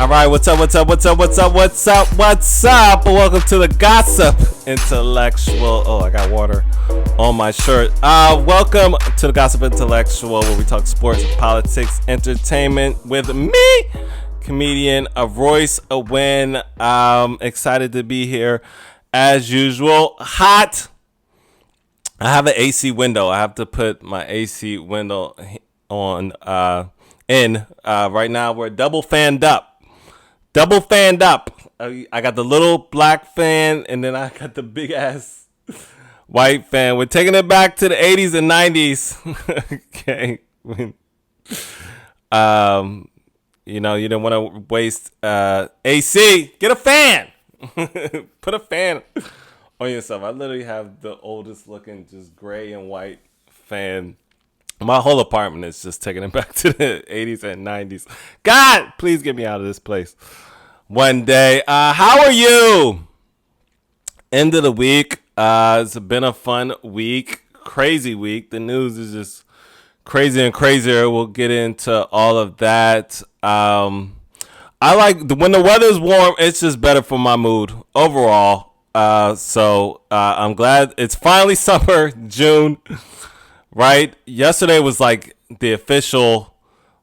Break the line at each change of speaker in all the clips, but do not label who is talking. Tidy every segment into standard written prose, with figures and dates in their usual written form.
All right, what's up? Welcome to the Gossip Intellectual. Oh, I got water on my shirt. Welcome to the Gossip Intellectual, where we talk sports, politics, entertainment with me, comedian Royce Wynn. Excited to be here as usual. Hot. I have an AC window. I have to put my AC window on right now. We're double fanned up. I got the little black fan, and then I got the big ass white fan. We're taking it back to the 80s and 90s. Okay. You don't want to waste AC. Get a fan. Put a fan on yourself. I literally have the oldest looking, just gray and white fan. My whole apartment is just taking it back to the 80s and 90s. God, please get me out of this place one day. How are you? End of the week. It's been a fun week. Crazy week. The news is just crazy and crazier. We'll get into all of that. I like when the weather's warm, it's just better for my mood overall. So I'm glad it's finally summer, June. Right? Yesterday was like the official,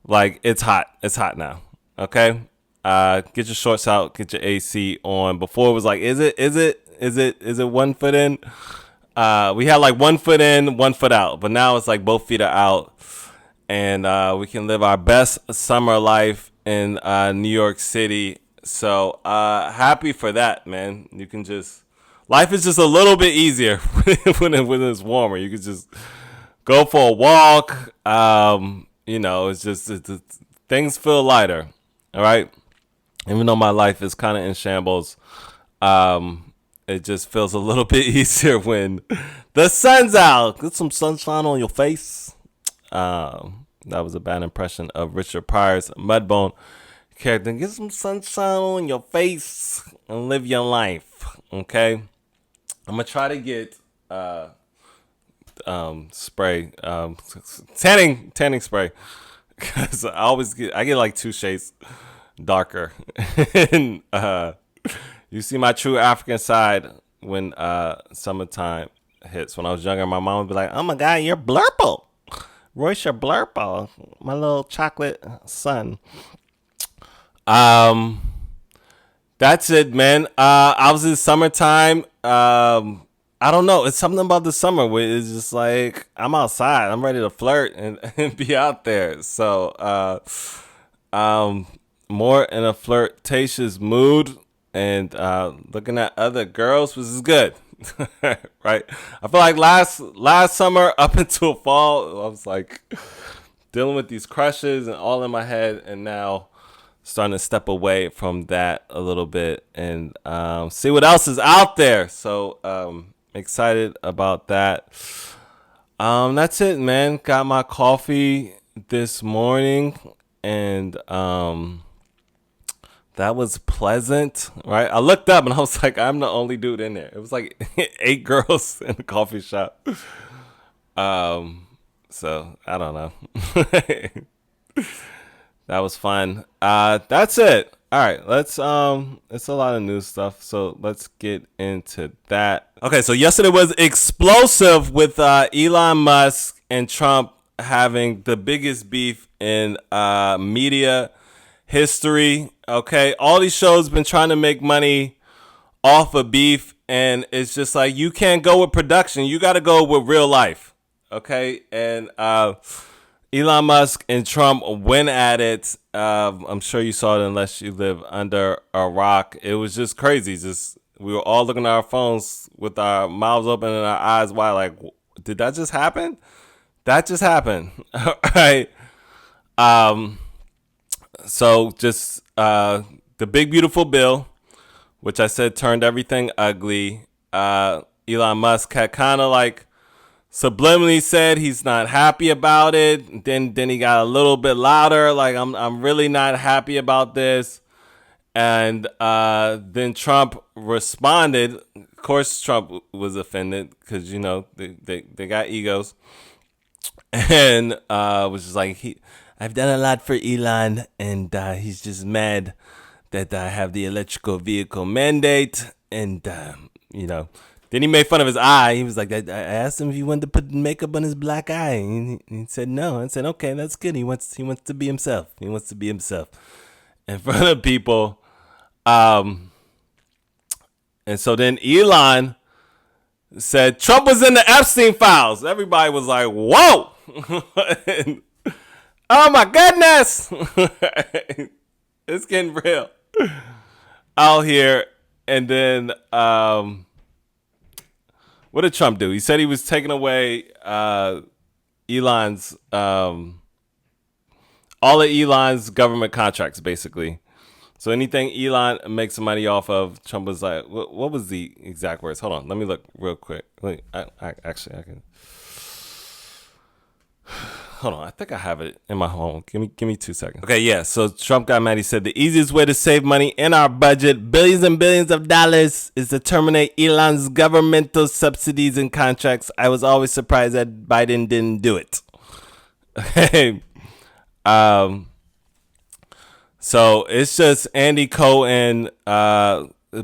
like it's hot. It's hot now. Okay? Get your shorts out, get your AC on. Before it was like, is it 1 foot in? We had like 1 foot in, 1 foot out. But now it's like both feet are out. And we can live our best summer life in New York City. So happy for that, man. You can just, life is just a little bit easier when it's warmer. You can just go for a walk. It's just things feel lighter. All right. Even though my life is kind of in shambles, it just feels a little bit easier when the sun's out. Get some sunshine on your face. That was a bad impression of Richard Pryor's Mudbone character. Get some sunshine on your face and live your life. Okay. I'm gonna try to get spray, tanning spray, because I get like 2 shades darker. And you see my true African side when summertime hits. When I was younger, my mom would be like, "Oh my God, you're blurple, Royce, you're blurple, my little chocolate son." That's it, man. I was in summertime. I don't know. It's something about the summer where it's just like I'm outside. I'm ready to flirt and be out there. So more in a flirtatious mood and looking at other girls, which is good. Right? I feel like last summer up until fall, I was like dealing with these crushes and all in my head, and now starting to step away from that a little bit and see what else is out there. So excited about that. That's it, man. Got my coffee this morning, and that was pleasant, right? I looked up and I was like, I'm the only dude in there. It was like 8 girls in the coffee shop. So I don't know. That was fun. That's it. All right, it's a lot of new stuff, so let's get into that. Okay, so yesterday was explosive with Elon Musk and Trump having the biggest beef in media history. Okay, all these shows been trying to make money off of beef, and it's just like you can't go with production. You got to go with real life. Okay, and Elon Musk and Trump went at it. I'm sure you saw it unless you live under a rock. It was just crazy. We were all looking at our phones with our mouths open and our eyes wide like, did that just happen? That just happened. All right. So just the big beautiful bill, which I said turned everything ugly. Elon Musk had kind of like subliminally said he's not happy about it. Then he got a little bit louder, like I'm really not happy about this. And then Trump responded. Of course, Trump was offended because they got egos, and was just like I've done a lot for Elon, and he's just mad that I have the electrical vehicle mandate, and then he made fun of his eye. He was like, I asked him if he wanted to put makeup on his black eye, and he said no. I said, okay, that's good. He wants to be himself. He wants to be himself in front of people. And so then Elon said Trump was in the Epstein files. Everybody was like, whoa. Oh my goodness. It's getting real out here. And then what did Trump do? He said he was taking away Elon's all of Elon's government contracts, basically. So anything Elon makes money off of, Trump was like, what was the exact words? Hold on, let me look real quick. I can. Hold on, I think I have it in my home. Give me 2 seconds. Okay, yeah. So Trump got mad. He said the easiest way to save money in our budget, billions and billions of dollars, is to terminate Elon's governmental subsidies and contracts. I was always surprised that Biden didn't do it. Okay. So it's just Andy Cohen,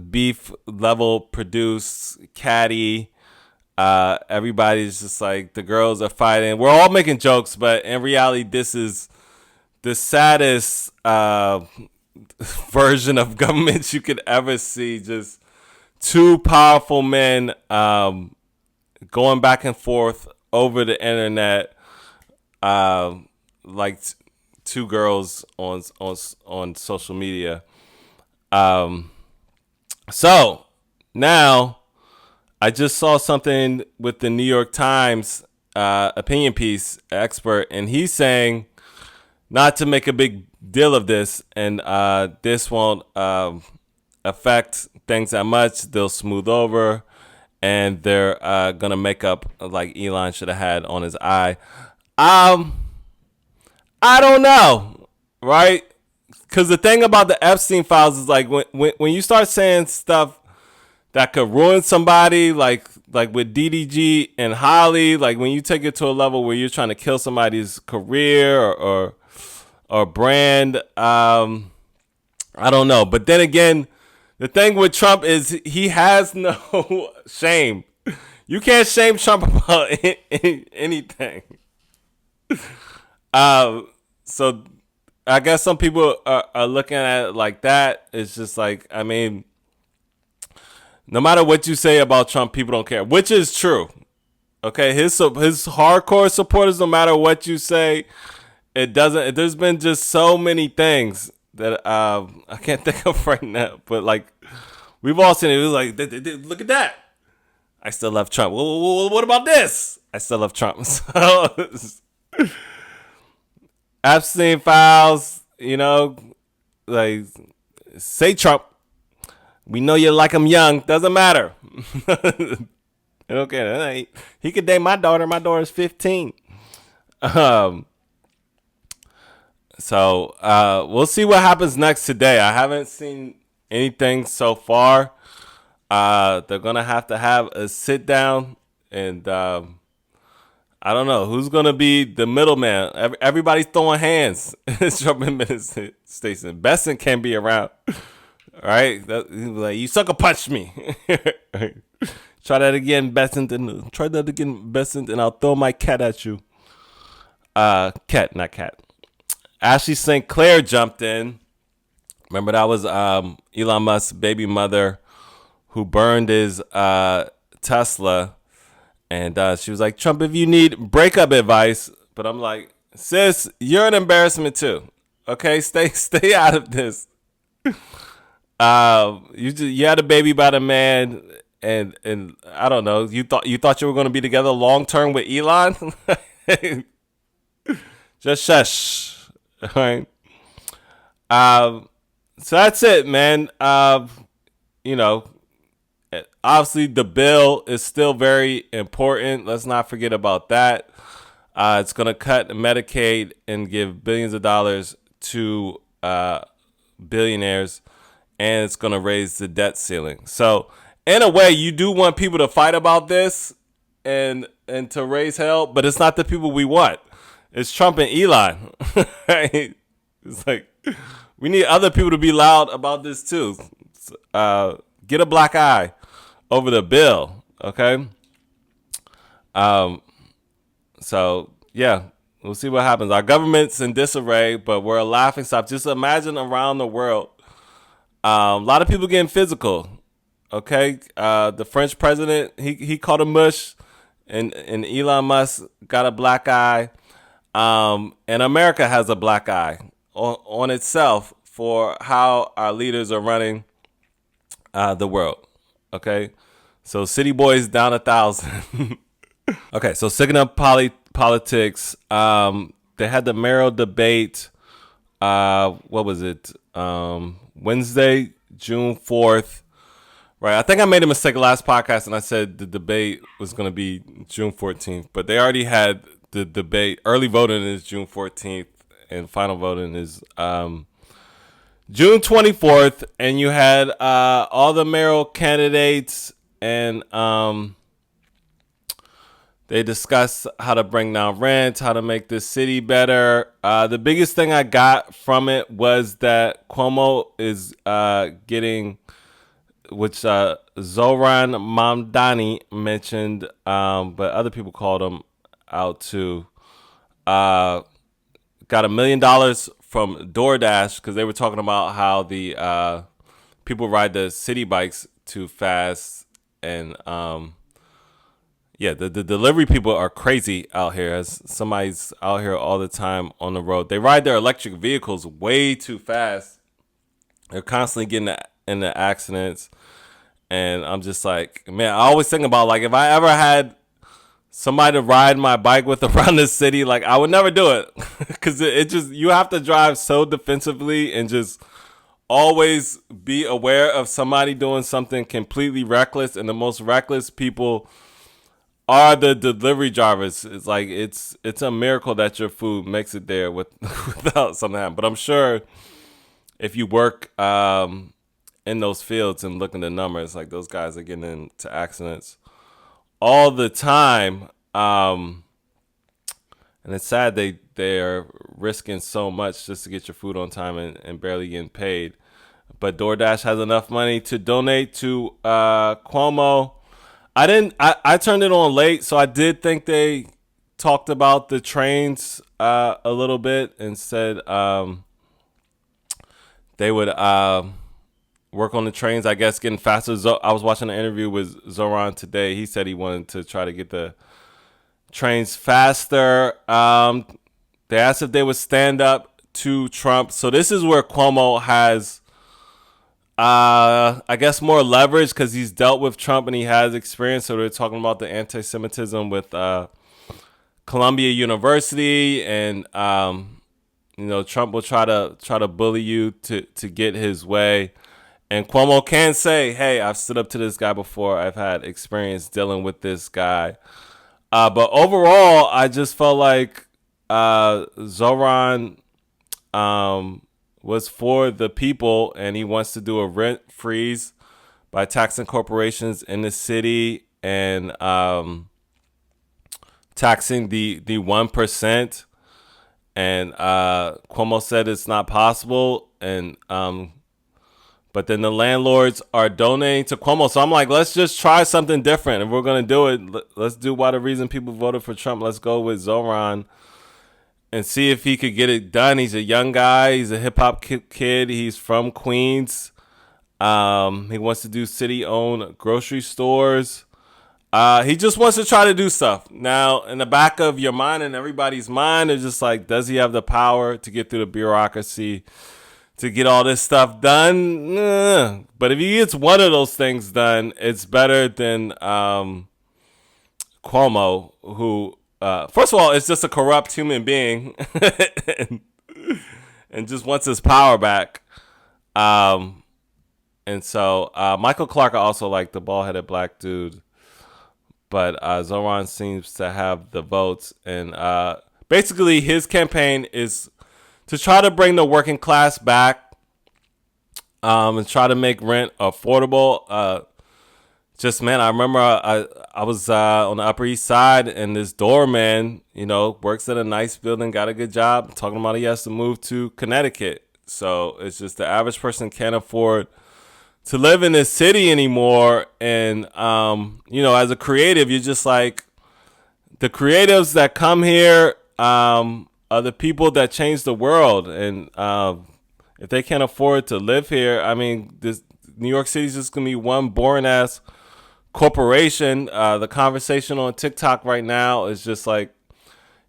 beef level produced, catty. Everybody's just like, the girls are fighting. We're all making jokes, but in reality, this is the saddest version of government you could ever see. Just two powerful men going back and forth over the internet, like two girls on social media. So now I just saw something with the New York Times opinion piece expert, and he's saying not to make a big deal of this, and this won't affect things that much. They'll smooth over, and they're gonna make up like Elon should have had on his eye. I don't know, right? Because the thing about the Epstein files is like when you start saying stuff that could ruin somebody, like with DDG and Holly, like when you take it to a level where you're trying to kill somebody's career or brand, I don't know. But then again, the thing with Trump is he has no shame. You can't shame Trump about anything. So I guess some people are looking at it like that. It's just like, I mean, no matter what you say about Trump, people don't care, which is true. Okay, his hardcore supporters, no matter what you say, it doesn't. There's been just so many things that I can't think of right now. But like, we've all seen it. It was like, look at that. I still love Trump. Well, what about this? I still love Trump. So, Epstein files, like, say Trump. We know you like him young. Doesn't matter. Okay, he could date my daughter. My daughter's 15. So we'll see what happens next today. I haven't seen anything so far. They're gonna have a sit down, and I don't know who's gonna be the middleman. Everybody's throwing hands. Trump administration. Besson can't be around. All right, like, you sucker punch me. Try that again, Besson. And I'll throw my cat at you. Cat, not cat. Ashley St. Clair jumped in. Remember, that was Elon Musk's baby mother who burned his Tesla. And she was like, Trump, if you need breakup advice. But I'm like, sis, you're an embarrassment too. Okay, stay out of this. You had a baby by the man, and I don't know. You thought you were going to be together long term with Elon. Just shush. All right. So that's it, man. Obviously the bill is still very important. Let's not forget about that. It's going to cut Medicaid and give billions of dollars to billionaires, and it's going to raise the debt ceiling. So in a way, you do want people to fight about this and to raise hell, but it's not the people we want. It's Trump and Elon. Right? It's like, We need other people to be loud about this too. Get a black eye over the bill, okay? Um, so yeah, we'll see what happens. Our government's in disarray, but we're a laughing stock. Just imagine around the world, a lot of people getting physical. Okay, the French president he caught a mush, and Elon Musk got a black eye, and America has a black eye on itself for how our leaders are running the world. Okay, so city boys down 1,000. Okay, so sticking up politics, they had the mayoral debate. What was it? Wednesday, June 4th. Right. I think I made a mistake last podcast and I said the debate was going to be June 14th, but they already had the debate. Early voting is June 14th and final voting is June 24th. And you had all the mayoral candidates and they discussed how to bring down rent, how to make this city better. The biggest thing I got from it was that Cuomo is getting, which Zohran Mamdani mentioned, but other people called him out too. Got $1 million from DoorDash because they were talking about how the people ride the city bikes too fast, and the delivery people are crazy out here. As somebody's out here all the time on the road, they ride their electric vehicles way too fast. They're constantly getting into accidents. And I'm just like, man, I always think about, like, if I ever had somebody to ride my bike with around the city, like, I would never do it. Because it just, you have to drive so defensively and just always be aware of somebody doing something completely reckless. And the most reckless people are the delivery drivers. It's like, it's a miracle that your food makes it there without something happening. But I'm sure if you work in those fields and look at the numbers, like, those guys are getting into accidents all the time. And it's sad they're risking so much just to get your food on time and barely getting paid. But DoorDash has enough money to donate to Cuomo. I turned it on late, so I did think they talked about the trains a little bit and said they would work on the trains, I guess, getting faster. I was watching an interview with Zohran today. He said he wanted to try to get the trains faster. They asked if they would stand up to Trump. So this is where Cuomo has, I guess, more leverage because he's dealt with Trump and he has experience. So they're talking about the anti-Semitism with Columbia University, and Trump will try to bully you to get his way. And Cuomo can say, hey, I've stood up to this guy before. I've had experience dealing with this guy. But overall, I just felt like Zohran was for the people, and he wants to do a rent freeze by taxing corporations in the city and taxing the 1%. And Cuomo said it's not possible. And but then the landlords are donating to Cuomo. So I'm like, let's just try something different. If we're going to do it, let's do why the reason people voted for Trump. Let's go with Zohran and see if he could get it done. He's a young guy. He's a hip-hop kid. He's from Queens. He wants to do city-owned grocery stores. He just wants to try to do stuff. Now, in the back of your mind and everybody's mind, it's just like, does he have the power to get through the bureaucracy to get all this stuff done? Nah. But if he gets one of those things done, it's better than Cuomo, who, first of all, is just a corrupt human being and just wants his power back. And so Michael Clark, I also like, the bald-headed black dude. But Zohran seems to have the votes. And basically his campaign is to try to bring the working class back and try to make rent affordable. Just, man, I remember I was on the Upper East Side, and this doorman, works at a nice building, got a good job, talking about he has to move to Connecticut So it's just the average person can't afford to live in this city anymore. And, as a creative, you're just like, the creatives that come here are the people that change the world. And if they can't afford to live here, I mean, this New York City is just going to be one boring ass corporation. The conversation on TikTok right now is just like,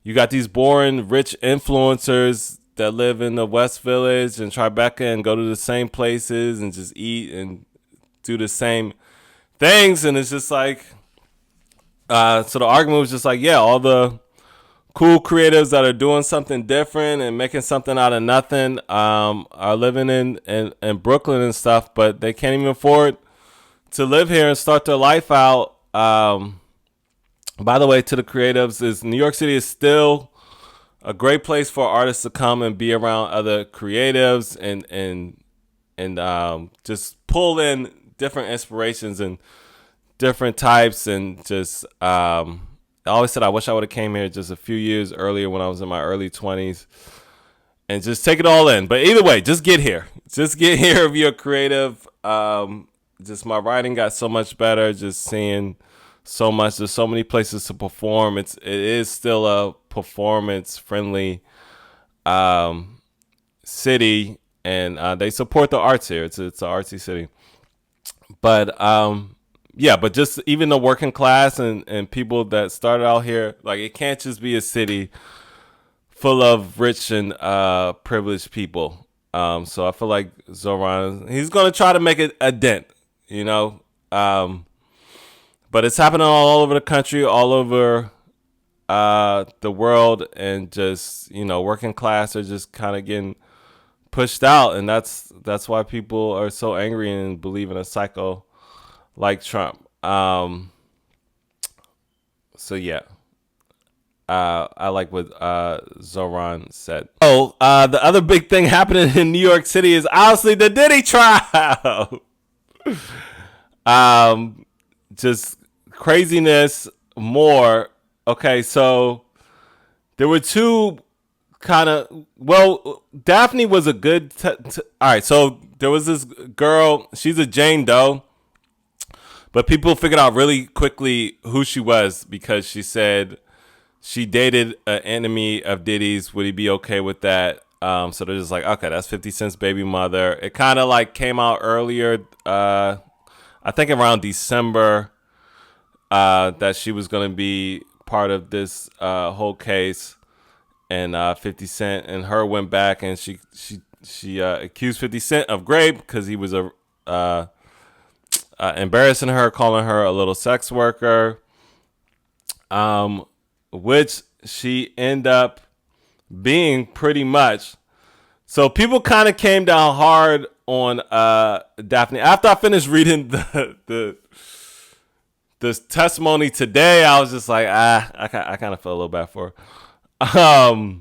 you got these boring rich influencers that live in the West Village and Tribeca and go to the same places and just eat and do the same things. And it's just like, so the argument was just like, yeah, all the cool creatives that are doing something different and making something out of nothing are living in Brooklyn and stuff, but they can't even afford to live here and start their life out. By the way, to the creatives, New York City is still a great place for artists to come and be around other creatives and just pull in different inspirations and different types. And just I always said I wish I would have came here just a few years earlier when I was in my early 20s and just take it all in. But either way, just get here. Just get here if you're creative. Just my writing got so much better just seeing so much. There's so many places to perform. It is still a performance friendly city, and they support the arts here. It's an artsy city. But but just even the working class and people that started out here, like, it can't just be a city full of rich and privileged people. So I feel like Zohran, he's gonna try to make it a dent, but it's happening all over the country, all over the world, and just, working class are just kind of getting pushed out, and that's why people are so angry and believe in a psycho like Trump. So yeah, I like what Zohran said. Oh, the other big thing happening in New York City is obviously the Diddy trial. Just craziness more. Okay, so there were two kind of, Daphne was a good, all right, so there was this girl, she's a Jane Doe, but people figured out really quickly who she was because she said she dated an enemy of Diddy's. Would he be okay with that? So they're just like, okay, that's 50 Cent's baby mother. It kind of like came out earlier, I think around December, that she was going to be part of this whole case. And 50 Cent and her went back and she accused 50 Cent of rape because he was embarrassing her, calling her a little sex worker, which she ended up being pretty much. So people kind of came down hard on Daphne. After I finished reading the testimony today, I was just like, I kind of felt a little bad for her.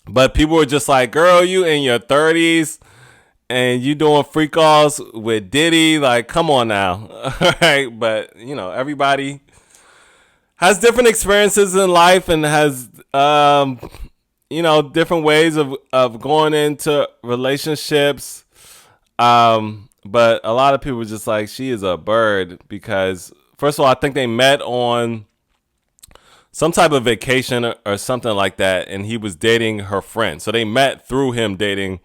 But people were just like, girl, you in your 30s and you doing freak offs with Diddy, like, come on now. All right, but everybody has different experiences in life and has different ways of going into relationships. But a lot of people were just like, she is a bird because, first of all, I think they met on some type of vacation or something like that, and he was dating her friend. So they met through him dating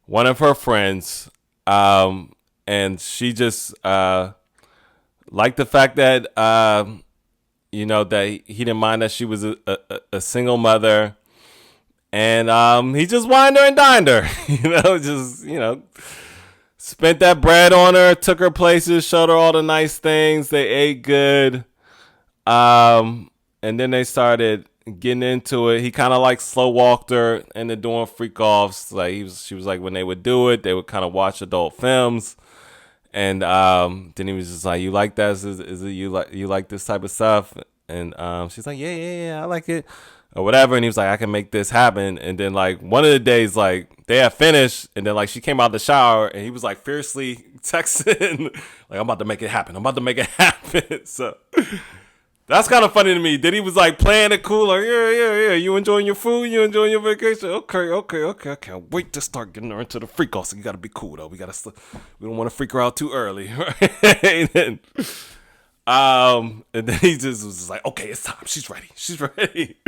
one of her friends, and she just liked the fact that that he didn't mind that she was a single mother, and he just wined her and dined her. Spent that bread on her, took her places, showed her all the nice things. They ate good. And then they started getting into it. He kind of like slow walked her into doing freak offs. Like she was like, when they would do it, they would kind of watch adult films. And then he was just like, you like that? Is it you like this type of stuff? And she's like, yeah, I like it. Or whatever. And he was like, I can make this happen. And then like one of the days, like they had finished, and then like she came out the shower and he was like fiercely texting, like, I'm about to make it happen. So That's kind of funny to me. Diddy was like playing it cool, like yeah. You enjoying your food? You enjoying your vacation? Okay. I can't wait to start getting her into the freak off. So you gotta be cool though. We don't want to freak her out too early, right? And then he just was like, okay, it's time. She's ready.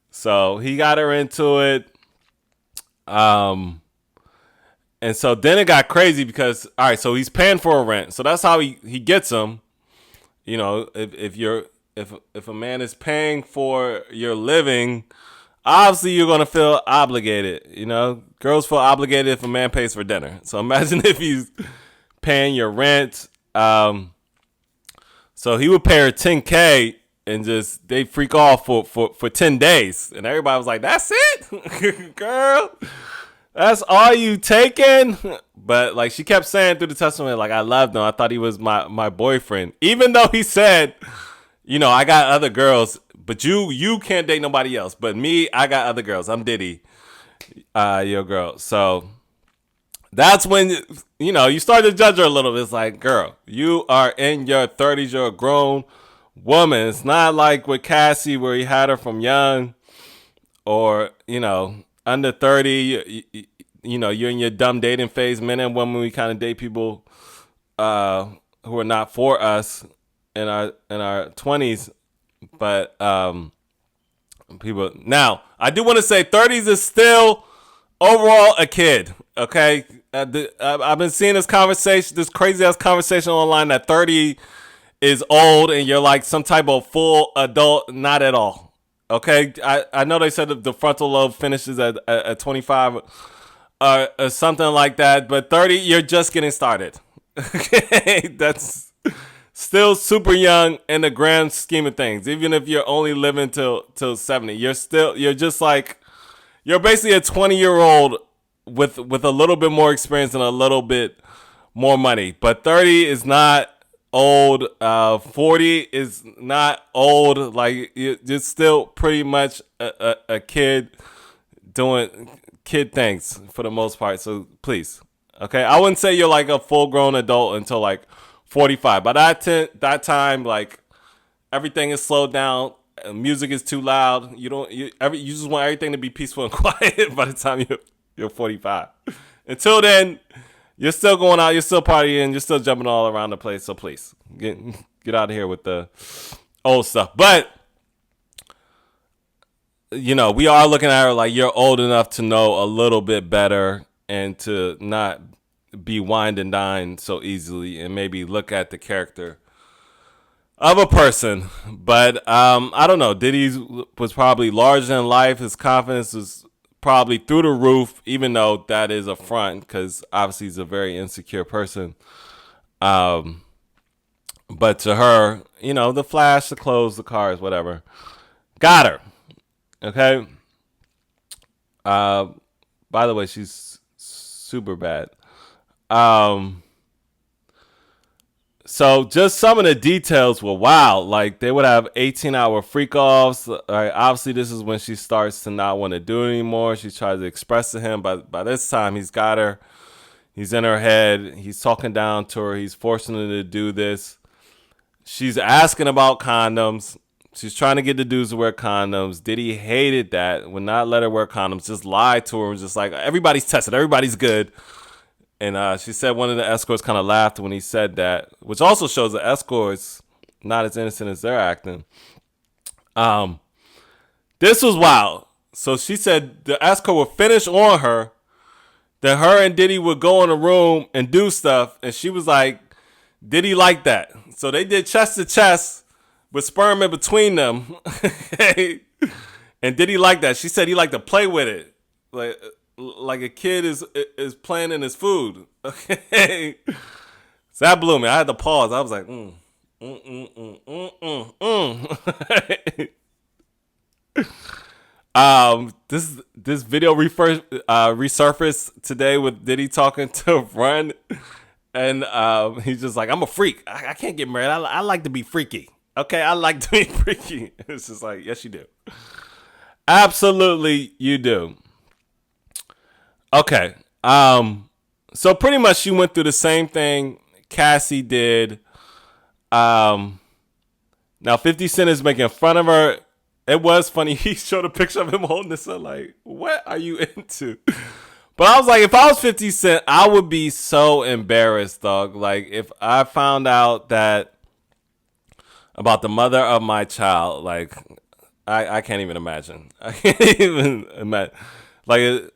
So he got her into it. And so then it got crazy because all right, so he's paying for a rent. So that's how he gets them. You know, if a man is paying for your living, obviously you're gonna feel obligated. You know, girls feel obligated if a man pays for dinner. So imagine if he's paying your rent. So he would pay her $10K and just they freak off for 10 days, and everybody was like, "That's it, girl." That's all you taking? But like she kept saying through the testimony, like I loved him. I thought he was my boyfriend. Even though he said, you know, I got other girls, but you can't date nobody else. But me, I got other girls. I'm Diddy, your girl. So that's when, you know, you start to judge her a little bit. It's like, girl, you are in your 30s. You're a grown woman. It's not like with Cassie where he had her from young or, you know, under 30, you know, you're in your dumb dating phase. Men and women, we kind of date people who are not for us in our 20s. But people now, I do want to say 30s is still overall a kid. Okay, I've been seeing this crazy ass conversation online that 30 is old and you're like some type of full adult. Not at all. Okay, I know they said the frontal lobe finishes at 25 or something like that, but 30, you're just getting started. Okay, that's still super young in the grand scheme of things. Even if you're only living till 70, you're basically a 20-year-old with a little bit more experience and a little bit more money. But 30 is not old. 40 is not old. Like you're still pretty much a kid doing kid things for the most part. So please, okay, I wouldn't say you're like a full grown adult until like 45. By that time, like everything is slowed down. Music is too loud. You just want everything to be peaceful and quiet. By the time you're 45, until then, you're still going out, you're still partying, you're still jumping all around the place. So please, get out of here with the old stuff. But, you know, we are looking at her like you're old enough to know a little bit better and to not be wined and dined so easily and maybe look at the character of a person. But I don't know. Diddy was probably larger than life. His confidence was probably through the roof, even though that is a front because obviously he's a very insecure person. But to her, you know, the flash, the clothes, the cars, whatever, got her. Okay. By the way, she's super bad. So just some of the details were wild. Like they would have 18-hour freak offs. Right, obviously, this is when she starts to not want to do it anymore. She tries to express to him, but by this time, he's got her. He's in her head. He's talking down to her. He's forcing her to do this. She's asking about condoms. She's trying to get the dudes to wear condoms. Diddy hated that. Would not let her wear condoms. Just lied to her. Just like, everybody's tested. Everybody's good. And she said one of the escorts kind of laughed when he said that, which also shows the escorts not as innocent as they're acting. This was wild. So she said the escort would finish on her, then her and Diddy would go in a room and do stuff, and she was like, Diddy liked that. So they did chest to chest with sperm in between them. And Diddy liked that. She said he liked to play with it. Like a kid is playing in his food. Okay. So that blew me. I had to pause. I was like, This video resurfaced today with Diddy talking to Run, and he's just like, I'm a freak. I can't get married. I like to be freaky. Okay, I like to be freaky. It's just like, yes, you do. Absolutely, you do. Okay. So pretty much she went through the same thing Cassie did. Now 50 Cent is making fun of her. It was funny. He showed a picture of him holding this up like, what are you into? But I was like, if I was 50 Cent, I would be so embarrassed, dog. Like, if I found out that about the mother of my child, like, I can't even imagine. I can't even imagine. Like,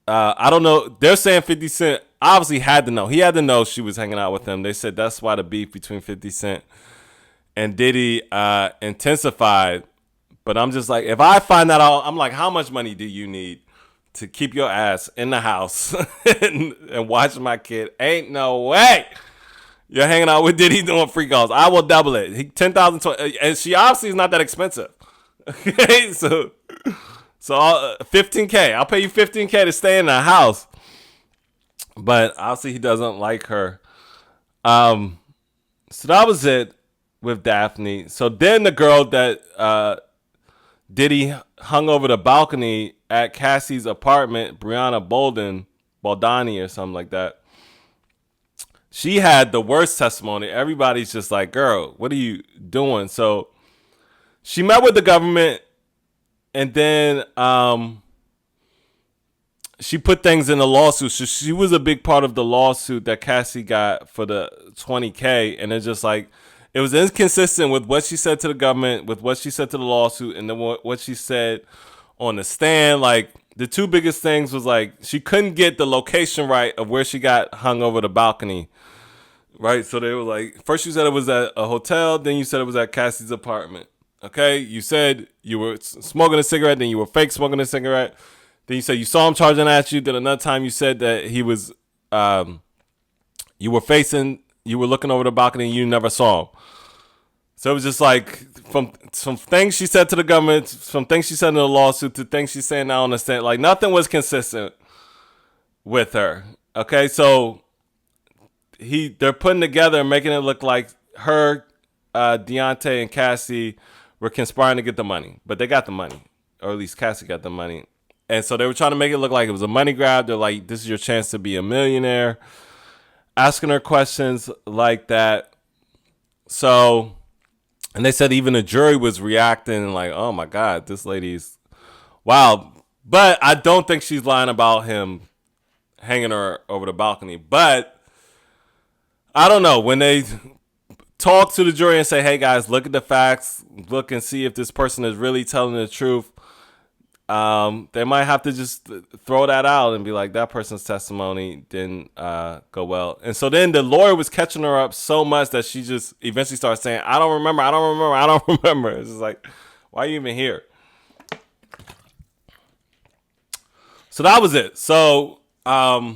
I don't know. They're saying 50 Cent obviously had to know. He had to know she was hanging out with him. They said that's why the beef between 50 Cent and Diddy intensified. But I'm just like, if I find that out, I'm like, how much money do you need to keep your ass in the house and watch my kid? Ain't no way you're hanging out with Diddy doing free calls. I will double it. 10,000, and she obviously is not that expensive. Okay, so 15K. I'll pay you 15K to stay in the house. But obviously he doesn't like her. So that was it with Daphne. So then the girl that Diddy hung over the balcony at Cassie's apartment, Bryana Bongolan or something like that. She had the worst testimony. Everybody's just like, girl, what are you doing? So she met with the government, and then she put things in the lawsuit. So she was a big part of the lawsuit that Cassie got for the 20K. And it's just like, it was inconsistent with what she said to the government, with what she said to the lawsuit, and then what she said on the stand. Like, the two biggest things was like, she couldn't get the location right of where she got hung over the balcony. Right? So they were like, first you said it was at a hotel, then you said it was at Cassie's apartment. Okay? You said you were smoking a cigarette, then you were fake smoking a cigarette. Then you said you saw him charging at you. Then another time you said that he was, you were looking over the balcony and you never saw him. So it was just like, from things she said to the government, from things she said in the lawsuit, to things she's saying now on the stand, like nothing was consistent with her. Okay, so they're putting together and making it look like her, Deontay and Cassie were conspiring to get the money, but they got the money, or at least Cassie got the money. And so they were trying to make it look like it was a money grab. They're like, this is your chance to be a millionaire. Asking her questions like that. So, and they said even the jury was reacting like, oh my God, this lady's wow. But I don't think she's lying about him hanging her over the balcony. But I don't know. When they talk to the jury and say, hey guys, look at the facts, look and see if this person is really telling the truth, they might have to just throw that out and be like, that person's testimony didn't go well. And so then the lawyer was catching her up so much that she just eventually started saying, I don't remember. It's just like, why are you even here? So that was it. So the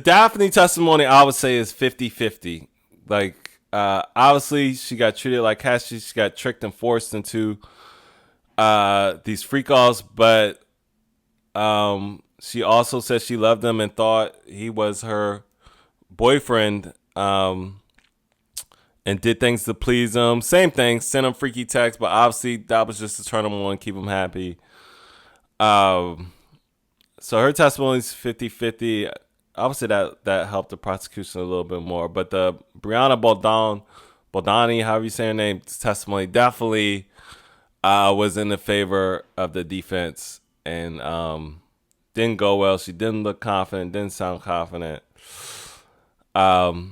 Daphne testimony, I would say, is 50-50. Like, obviously, she got treated like Cassie. She got tricked and forced into these free calls, but she also said she loved him and thought he was her boyfriend, and did things to please him. Same thing, sent him freaky texts, but obviously that was just to turn him on, keep him happy. So her testimony is 50-50. Obviously that helped the prosecution a little bit more, but the Bryana Bongolan, however you say her name, testimony definitely was in the favor of the defense, and didn't go well. She didn't look confident, didn't sound confident. So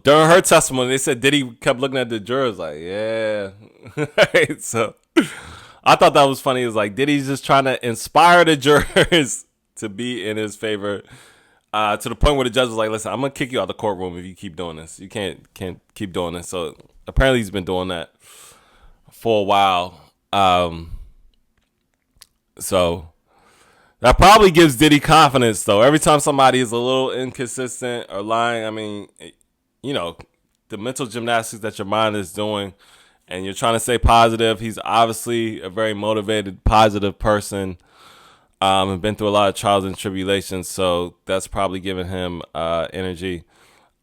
during her testimony, they said Diddy kept looking at the jurors like, yeah. Right? So I thought that was funny. It was like Diddy's just trying to inspire the jurors to be in his favor, to the point where the judge was like, listen, I'm going to kick you out of the courtroom if you keep doing this. You can't keep doing this. So apparently he's been doing that for a while. So that probably gives Diddy confidence, though. Every time somebody is a little inconsistent or lying, I mean, you know, the mental gymnastics that your mind is doing, and you're trying to stay positive. He's obviously a very motivated, positive person, and been through a lot of trials and tribulations. So that's probably giving him energy.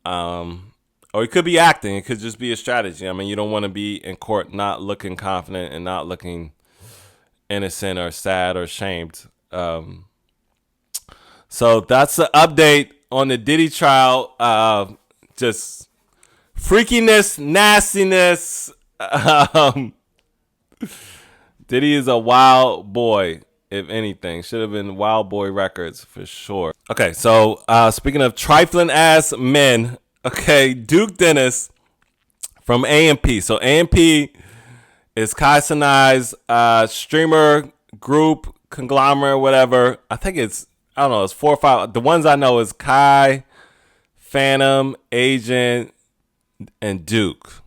Or it could be acting. It could just be a strategy. I mean, you don't want to be in court not looking confident and not looking innocent or sad or ashamed. So that's the update on the Diddy trial. Just freakiness, nastiness. Diddy is a wild boy, if anything. Should have been Wild Boy Records for sure. Okay, so speaking of trifling ass men, okay, Duke Dennis from A&P. So A&P is Kai Cenat's streamer group, conglomerate, whatever. I think I don't know, it's 4 or 5. The ones I know is Kai, Phantom, Agent, and Duke.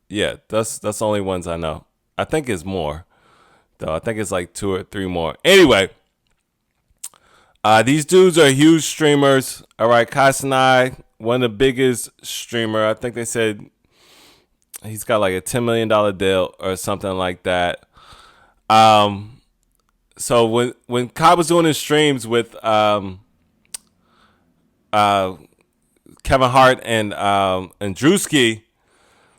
Yeah, that's the only ones I know. I think it's more, though. I think it's like 2 or 3 more. Anyway, these dudes are huge streamers. All right, Kai Cenat, one of the biggest streamer. I think they said he's got like a $10 million deal or something like that. So when Kai was doing his streams with Kevin Hart and Drewski,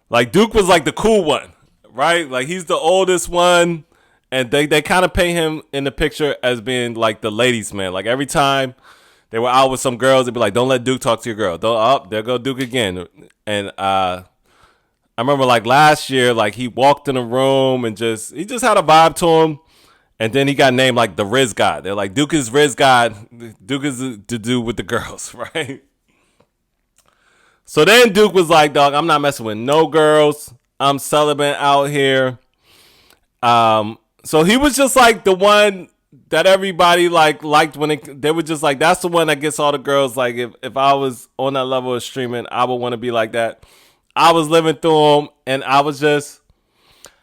like Duke was like the cool one, right? Like he's the oldest one, and they kind of paint him in the picture as being like the ladies' man. Like every time they were out with some girls, they'd be like, "Don't let Duke talk to your girl." There go Duke again. And I remember like last year, like he walked in a room and he just had a vibe to him. And then he got named like the Riz God. They're like, Duke is Riz God. Duke is to do with the girls, right? So then Duke was like, dog, I'm not messing with no girls. I'm celibate out here. So he was just like the one that everybody like liked when they were just like, that's the one that gets all the girls. Like if I was on that level of streaming, I would want to be like that. I was living through them and I was just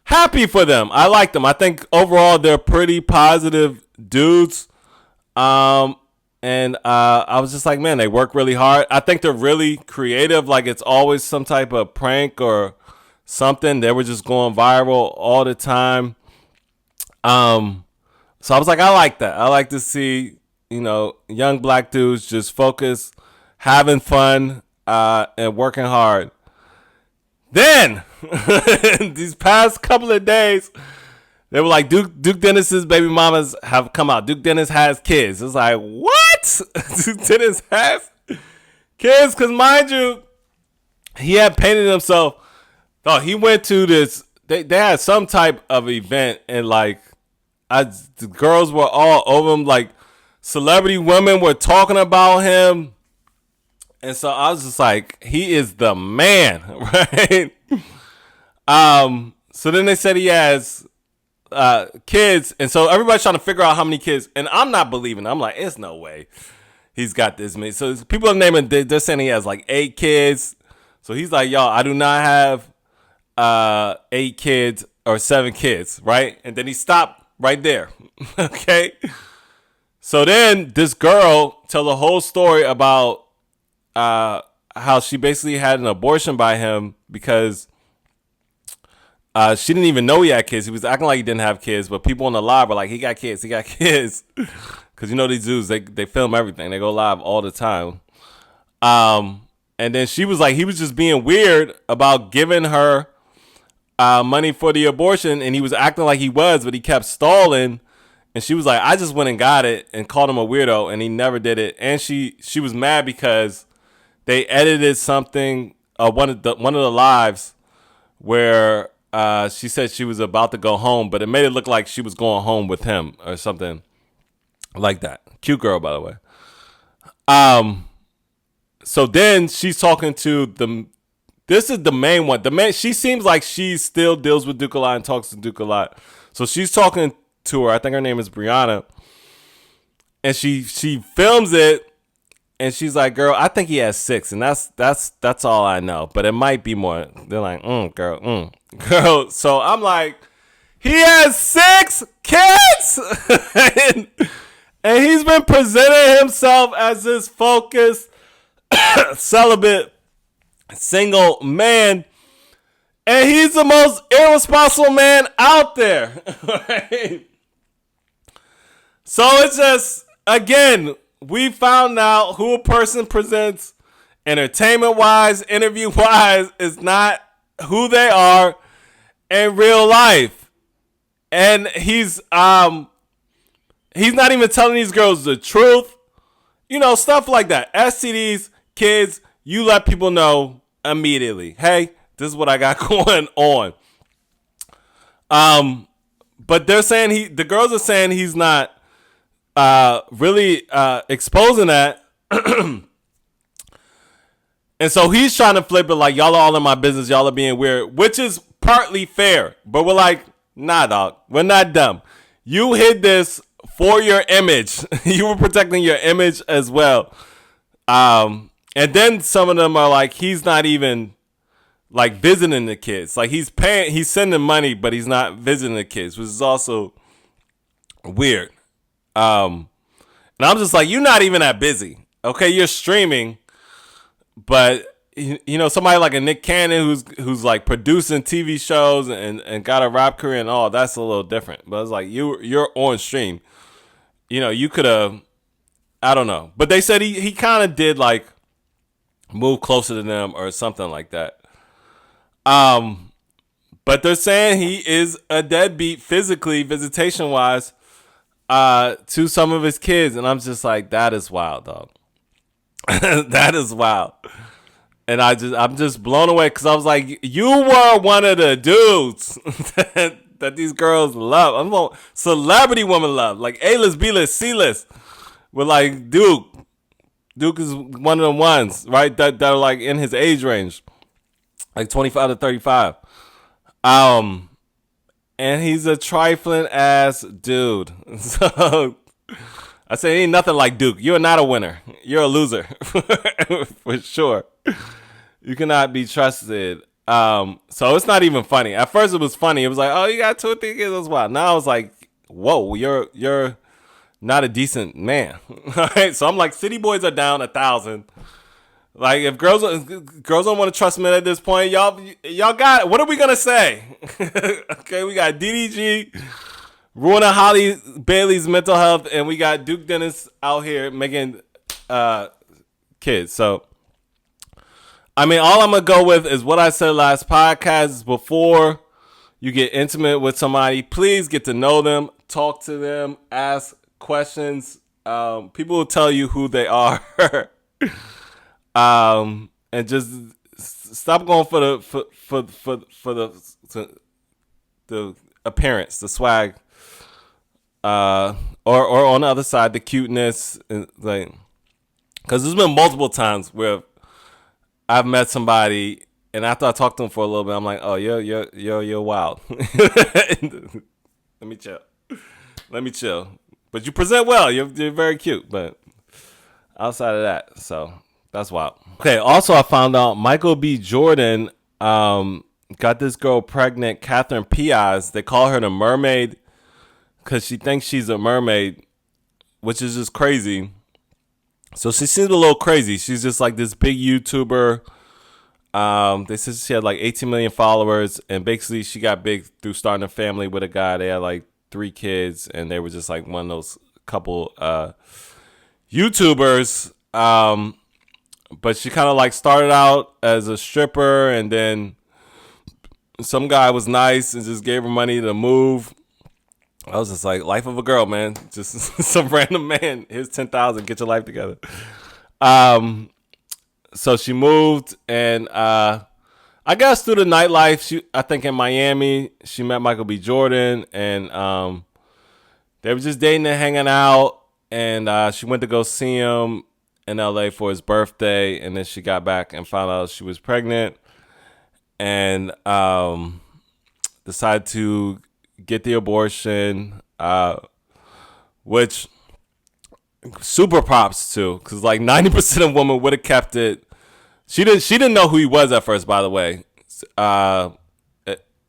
happy for them. I like them. I think overall they're pretty positive dudes. And I was just like, man, they work really hard. I think they're really creative. Like it's always some type of prank or something. They were just going viral all the time. So I was like, I like that. I like to see, young black dudes just focus, having fun, and working hard. Then, these past couple of days, they were like, Duke Dennis's baby mamas have come out. Duke Dennis has kids. It's like, what? Duke Dennis has kids? Because mind you, he had painted himself. Oh, he went to this, they had some type of event, and like, the girls were all over him. Like, celebrity women were talking about him. And so I was just like, he is the man, right? So then they said he has kids. And so everybody's trying to figure out how many kids. And I'm not believing. I'm like, it's no way he's got this many. So people are naming, they're saying he has like 8 kids. So he's like, y'all, I do not have 8 kids or 7 kids, right? And then he stopped right there, okay? So then this girl tell the whole story about how she basically had an abortion by him because she didn't even know he had kids. He was acting like he didn't have kids, but people on the live were like, he got kids. Because these dudes, they film everything. They go live all the time. And then she was like, he was just being weird about giving her money for the abortion, and he was acting like he was, but he kept stalling. And she was like, I just went and got it and called him a weirdo, and he never did it. And she was mad because they edited something, one of the lives where she said she was about to go home, but it made it look like she was going home with him or something like that. Cute girl, by the way. So then she's talking to this is the main one. She seems like she still deals with Duke a lot and talks to Duke a lot. So she's talking to her. I think her name is Bryana. And she films it. And she's like, girl, I think he has 6, and that's all I know. But it might be more. They're like, girl. So I'm like, he has 6 kids, and he's been presenting himself as this focused, celibate, single man, and he's the most irresponsible man out there. Right? So it's just, again, we found out who a person presents entertainment-wise, interview-wise, is not who they are in real life. And he's not even telling these girls the truth. Stuff like that. STDs, kids, you let people know immediately. Hey, this is what I got going on. But they're saying the girls are saying he's not really exposing that. And so he's trying to flip it like, y'all are all in my business, y'all are being weird, which is partly fair. But we're like, nah, dog, we're not dumb. You hid this for your image. You were protecting your image as well. And then some of them are like, he's not even like visiting the kids. Like he's sending money, but he's not visiting the kids, which is also weird. And I'm just like, you're not even that busy. Okay, you're streaming. But somebody like a Nick Cannon who's like producing TV shows and got a rap career and all, that's a little different. But it's like you're on stream. You could have, I don't know. But they said he kind of did like move closer to them or something like that. But they're saying he is a deadbeat physically, visitation wise, to some of his kids, and I'm just like, that is wild, dog. That is wild. And I'm just blown away because I was like, you were one of the dudes that these girls love. I'm going celebrity woman love, like A-list, B-list, C-list. We're like Duke. Duke is one of the ones, right? That are like in his age range, like 25 to 35. And he's a trifling ass dude. So I say, ain't nothing like Duke. You're not a winner. You're a loser. For sure. You cannot be trusted. So it's not even funny. At first it was funny. It was like, oh, you got 2 or 3 kids. That's wild. Now I was like, whoa, you're not a decent man. All right. So I'm like, city boys are down 1,000. Like if girls don't want to trust men at this point, y'all got it. What are we gonna say? Okay, we got DDG ruining Holly Bailey's mental health, and we got Duke Dennis out here making kids. So, I mean, all I'm going to go with is what I said last podcast. Before you get intimate with somebody, please get to know them, talk to them, ask questions. People will tell you who they are. And just stop going for the appearance, the swag. Or on the other side, the cuteness, like, because there's been multiple times where I've met somebody, and after I talked to them for a little bit, I'm like, oh, you're wild. Let me chill. But you present well. You're very cute. But outside of that, so that's wild. Okay. Also, I found out Michael B. Jordan got this girl pregnant, Catherine Piaz. They call her the mermaid, because she thinks she's a mermaid, which is just crazy. So she seems a little crazy. She's just like this big YouTuber. They said she had like 18 million followers. And basically she got big through starting a family with a guy. They had like 3 kids. And they were just like one of those couple YouTubers. But she kind of like started out as a stripper. And then some guy was nice and just gave her money to move. I was just like, life of a girl, man. Just some random man. Here's 10,000. Get your life together. So she moved, and I guess through the nightlife, I think in Miami, she met Michael B. Jordan, and they were just dating and hanging out, and she went to go see him in LA for his birthday, and then she got back and found out she was pregnant, and decided to get the abortion, which super props to, because like 90% of women would have kept it. She didn't know who he was at first, by the way.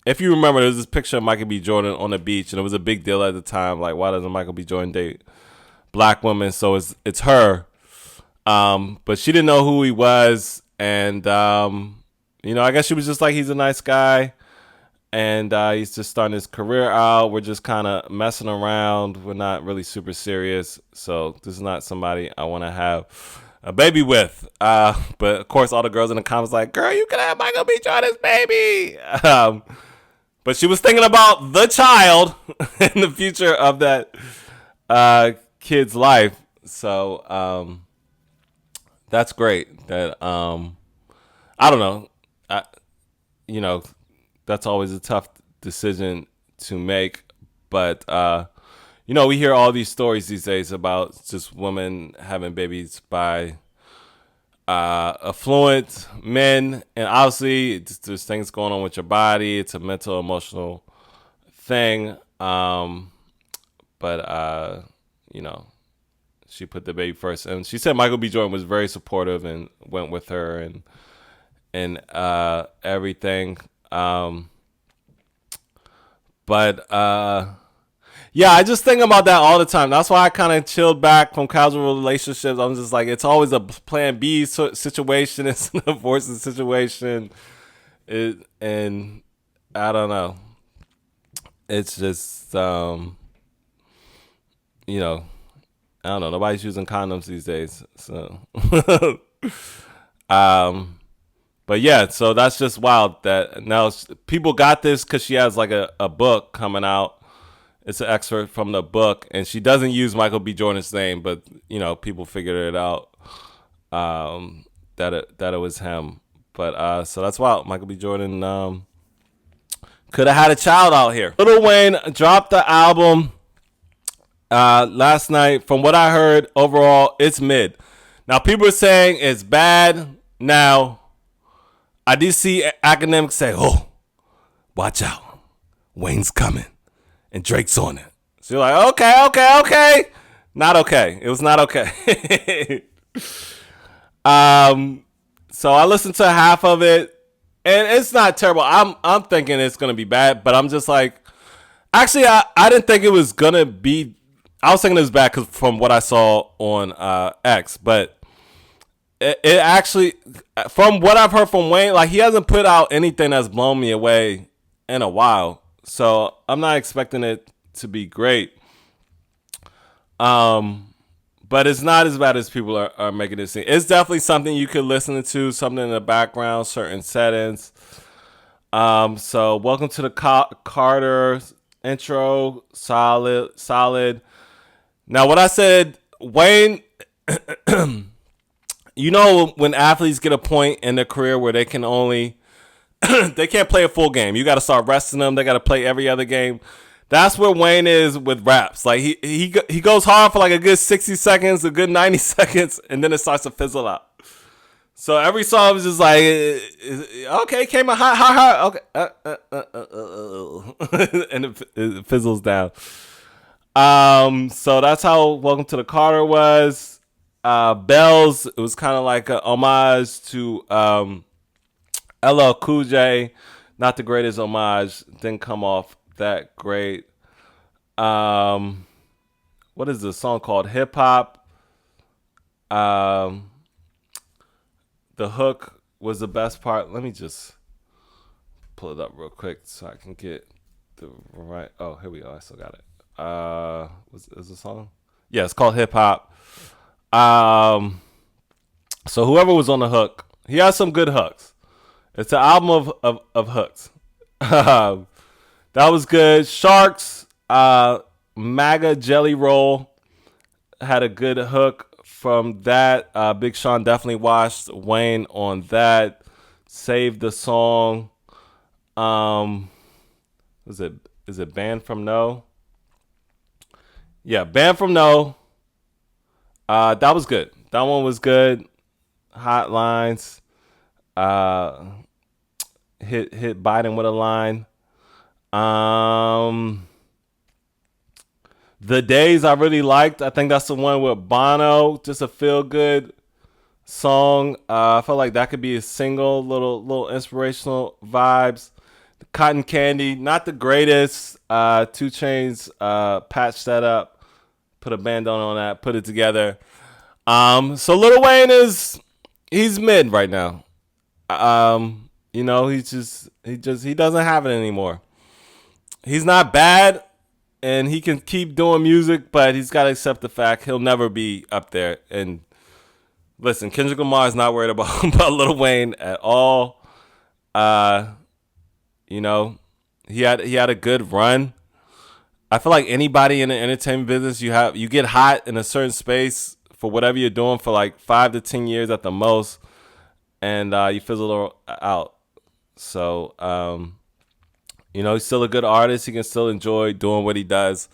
If you remember, there's this picture of Michael B. Jordan on the beach, and it was a big deal at the time. Like, why doesn't Michael B. Jordan date black women? So it's her. But she didn't know who he was, and I guess she was just like, he's a nice guy. And he's just starting his career out. We're just kind of messing around. We're not really super serious. So this is not somebody I want to have a baby with. But of course, all the girls in the comments like, girl, you can have Michael B. Jordan's baby. But she was thinking about the child in the future of that kid's life. So that's great. That I don't know. You know, that's always a tough decision to make. But we hear all these stories these days about just women having babies by affluent men, and obviously there's things going on with your body. It's a mental, emotional thing. But she put the baby first, and she said Michael B. Jordan was very supportive and went with her and everything. But yeah, I just think about that all the time. That's why I kind of chilled back from casual relationships. I'm just like, it's always a plan B situation. It's an abortion situation. And I don't know. It's just, I don't know. Nobody's using condoms these days. So, but yeah, so that's just wild that now people got this because she has like a book coming out. It's an excerpt from the book, and she doesn't use Michael B. Jordan's name, but people figured it out that it was him. But so that's wild. Michael B. Jordan could have had a child out here. Lil Wayne dropped the album last night. From what I heard, overall, it's mid. Now people are saying it's bad. Now I did see academics say, "Oh, watch out, Wayne's coming." And Drake's on it. So you're like, okay. Not okay. It was not okay. So I listened to half of it, and it's not terrible. I'm thinking it's gonna be bad, but I'm just like, actually, I didn't think it was gonna be. I was thinking it was bad because from what I saw on X, but it actually, from what I've heard from Wayne, like he hasn't put out anything that's blown me away in a while. So I'm not expecting it to be great. But it's not as bad as people are making it seem. It's definitely something you could listen to, something in the background, certain settings. So welcome to the Carter intro. Solid. Now, what I said, Wayne, when athletes get a point in their career where they can only they can't play a full game. You got to start resting them. They got to play every other game. That's where Wayne is with raps. Like he goes hard for like a good 60 seconds, a good 90 seconds, and then it starts to fizzle out. So every song is just like, okay, came a hot, okay, and it fizzles down. So that's how Welcome to the Carter was. Bells, it was kind of like an homage to LL Cool J, not the greatest homage, didn't come off that great. What is the song called? Hip Hop. The hook was the best part. Let me just pull it up real quick so I can get the right. Oh, here we go. I still got it. Is the song? Yeah, it's called Hip Hop. So whoever was on the hook, he has some good hooks. It's an album of hooks. That was good. Sharks, MAGA Jelly Roll had a good hook from that. Big Sean definitely watched Wayne on that. Saved the song. Is it Banned from No? Yeah, Banned from No. That was good. That one was good. Hotlines. Hit Biden with a line. The Days I really liked. I think that's the one with Bono. Just a feel good song. I felt like that could be a single. Little inspirational vibes. Cotton Candy, not the greatest. 2 Chainz patched that up. Put a bandana on that. Put it together. So Lil Wayne he's mid right now. He doesn't have it anymore. He's not bad, and he can keep doing music, but he's got to accept the fact he'll never be up there. And listen, Kendrick Lamar is not worried about Lil Wayne at all. He had a good run. I feel like anybody in the entertainment business, you get hot in a certain space for whatever you're doing for like 5 to 10 years at the most, and you fizzle out. So, he's still a good artist. He can still enjoy doing what he does,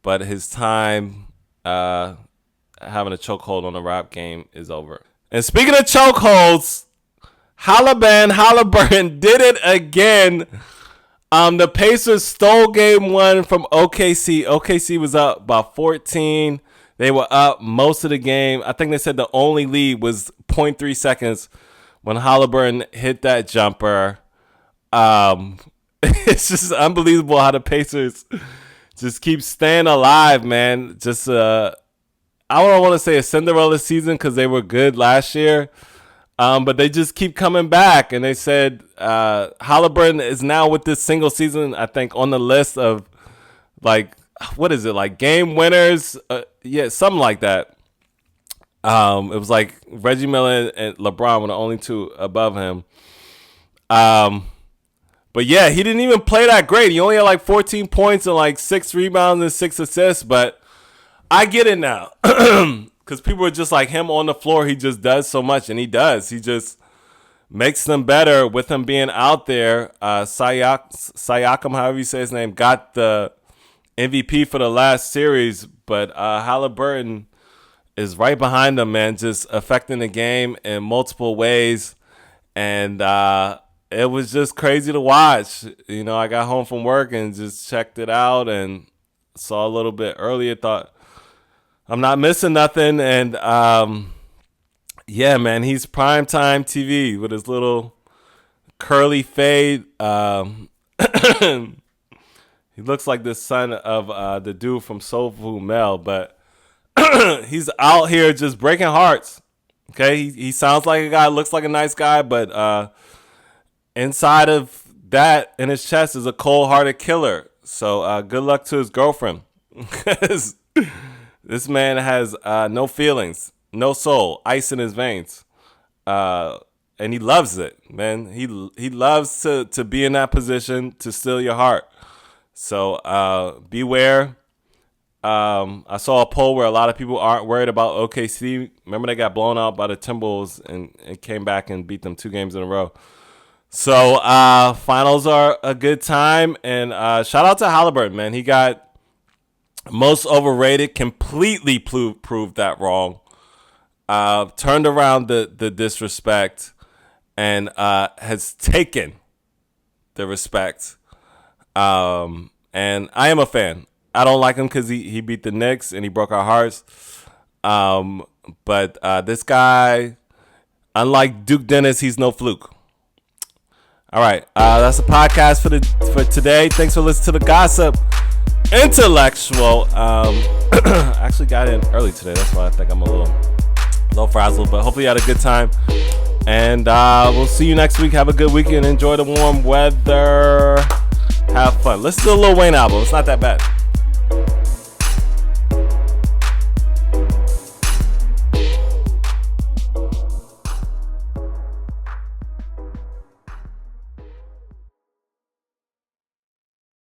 but his time having a chokehold on the rap game is over. And speaking of chokeholds, Haliburton did it again. The Pacers stole game 1 from OKC. OKC was up by 14. They were up most of the game. I think they said the only lead was 0.3 seconds when Haliburton hit that jumper. It's just unbelievable how the Pacers just keep staying alive, man. Just I don't want to say a Cinderella season because they were good last year. But they just keep coming back, and they said Haliburton is now with this single season, I think, on the list of, like, what is it, like game winners? Yeah, something like that. It was like Reggie Miller and LeBron were the only two above him. But yeah, he didn't even play that great. He only had like 14 points and like 6 rebounds and 6 assists, but I get it now. Because people are just like, him on the floor, he just does so much, and he does. He just makes them better with him being out there. Siakam, however you say his name, got the MVP for the last series, but Haliburton is right behind him, man, just affecting the game in multiple ways. And it was just crazy to watch. I got home from work and just checked it out and saw a little bit earlier, thought, I'm not missing nothing. And, yeah, man, he's primetime TV with his little curly fade. He looks like the son of the dude from Soul Food Mel, but he's out here just breaking hearts. Okay, he sounds like a guy, looks like a nice guy, but inside of that, in his chest, is a cold-hearted killer. So good luck to his girlfriend. This man has no feelings, no soul, ice in his veins, and he loves it, man. He loves to be in that position to steal your heart. So beware. I saw a poll where a lot of people aren't worried about OKC. Remember, they got blown out by the Timberwolves and came back and beat them 2 games in a row. So finals are a good time, and shout out to Haliburton, man. He got most overrated, completely proved that wrong. Turned around the disrespect and has taken the respect. And I am a fan. I don't like him because he beat the Knicks and he broke our hearts. But this guy, unlike Duke Dennis, he's no fluke. All right, that's the podcast for today. Thanks for listening to the Gossip Intellectual. I actually got in early today. That's why I think I'm a little frazzled. But hopefully you had a good time. And we'll see you next week. Have a good weekend. Enjoy the warm weather. Have fun. Listen to the Lil Wayne album. It's not that bad.